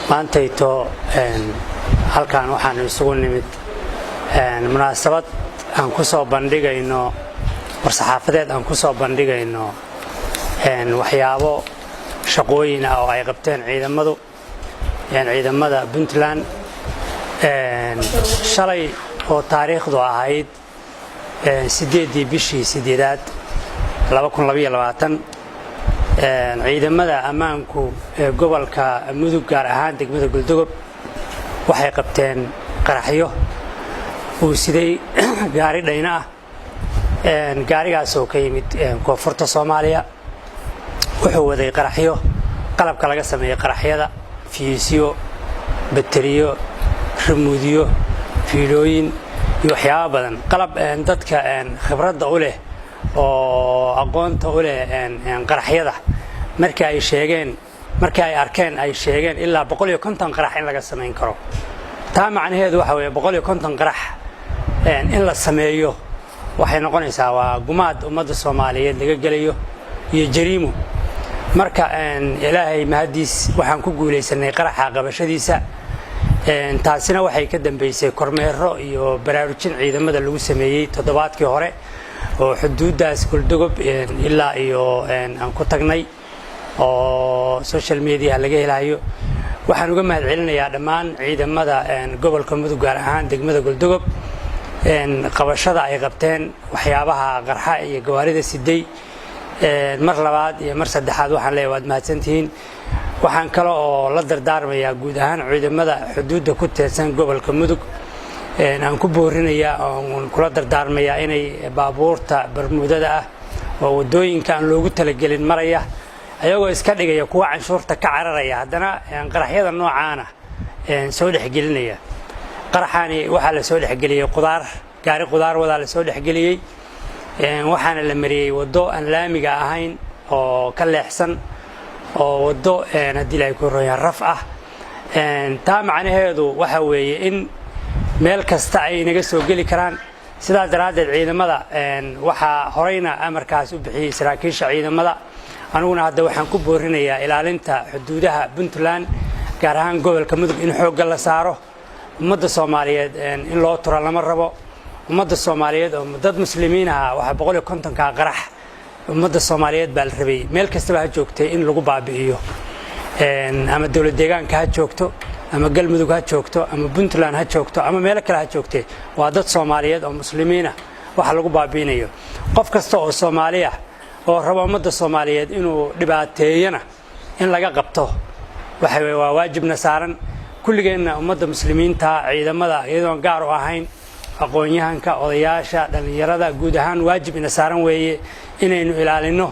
maantayto halkan waxaan isugu nimid munaasabad aan ku soo bandhigayno warsaxaafadeed aan ku soo bandhigayno waxyaabo shaqooyin ah oo ay qabteen ciidamada Puntland shalay oo taariikhdu ahayd 8 bishii 8 2022 ciidamada ammaanku ee gobolka Mudug gaar ahaan degmada Galdogob waxay qabteen qaraxyo oo siday gaari dhayna ah gaarigaas oo ka yimid koonfurta Soomaaliya wuxuu waday qaraxyo qalabka laga sameeyay qaraxyada fiisiyo bateriyo remoodiyo fiilooyin iyo waxyaabo badan qalab dadka khibradda u leh oo aqoonta u leh qaraxyada markii ay arkeen ay sheegeen ilaa 150 qarax in laga sameyn karo taa macnaheedu waxa weeye 150 qarax in la sameeyo waxay noqonaysaa waa gumaad ummadda Soomaaliyeed laga galayo iyo jariimo marka ilaahay mahadiis waxaan ku guuleysanay qaraxa qabashadiisa taasina waxay ka dambeysay kormeero iyo baraarujin ciidamada lagu sameeyay toddobaadkii hore oo xuduudaas Galdogob ilaa iyo aan ku tagnay oo social media laga helayo waxaan uga mahad celinayaa dhammaan ciidamada gobolka Mudug gaar ahaan degmada Galdogob qabashada ay qabteen waxyaabaha qarxa iyo gawaarida siday mar labaad iyo mar saddexaad waxaan leeyahay waad mahadsantihiin waxaan kale oo la dardaarmayaa guud ahaan ciidamada xuduudda ku teedsan gobolka Mudug aan ku boorinayaa oo kula dardaarmayaa inay baabuurta barmuudada ah oo wadooyinka aan loogu talagelin maraya ayagoo iska dhigaya kuwa canshuurta ka cararaya haddana qaraxyada noocaana soo dhexgelinaya qaraxani waxa la soo dhexgeliyay gaari qudaar wada la soo dhexgeliyay waxaana la mariyay wado aan laamiga ahayn oo ka leexsan oo wado hadii ay ku rooyaan raf ah taa macnaheedu waxa weeye in meel kasta ay naga soo gali karaan sidaas daraadeed ciidamada waxa horeyna amarkaas u bixiyay saraakiisha ciidamada aniguna hadda waxaan ku boorinayaa ilaalinta xuduudaha Puntland gaar ahaan gobolka Mudug in xoog la saaro ummadda Soomaaliyeed in loo turo lama rabo ummadda Soomaaliyeed oo dad muslimiin ah waxa 150 ka qarax ummadda Soomaaliyeed baa la rabay meel kasta ha joogtay in lagu baabi'iyo ama dawlad deegaanka ha joogto ama galmudug ha joogto ama Puntland ha joogto ama meel kale ha joogtay waa dad Soomaaliyeed oo muslimiin ah waxa lagu baabiinayo qof kasta oo Soomaaliya oo rabo ummadda Soomaaliyeed inuu dhibaateeyana in laga qabto waxa waa waajibna saaran kulligeena ummadda muslimiinta ciidamada iyadoo gaar u ahayn aqoonyahanka odayaasha dhalinyarada guud ahaan waajib ina saaran weeye inaynu ilaalino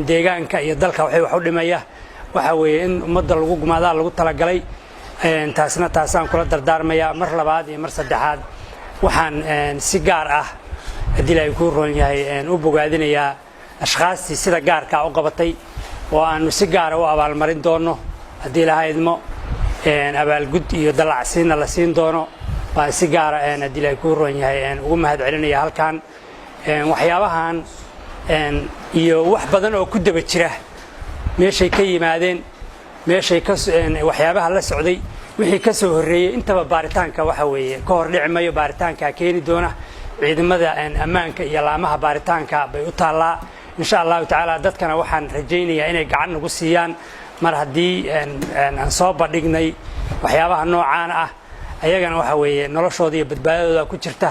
deegaanka iyo dalka waxay wax u dhimaya waxa weeye in ummadda lagu gumaada lagu talagalay taasaan kula dardaarmaya mar labaad iyo mar saddexaad waxaan si gaar ah hadii ay ku roon yahay u bogaadinayaa ashqaastii sida gaarka u qabatay oo aanu si gaar ah u abaalmarin doono hadii la haydmo abaalgud iyo dalacsiina la siin doono waa si gaar ah hadii ay ku roon yahay ugu mahad celinaya halkan waxyaabahan iyo wax badan oo ku daba jira meeshay ka yimaadeen meeshay ka waxyaabaha la socday wixii ka soo horeeyay intaba baaritaanka waxa weeye ka hor dhicimayo baaritaanka keeni doona ciidamada ammaanka iyo laamaha baaritaanka bay u taalaa insha Allah taala dadkana waxaan rajaynayaa inay gacan ugu siiyaan mar hadii aan soo bandhignay waxyaabaha noocaan ah ayagana waxa weeye noloshooda iyo badbaadadooda ku jirta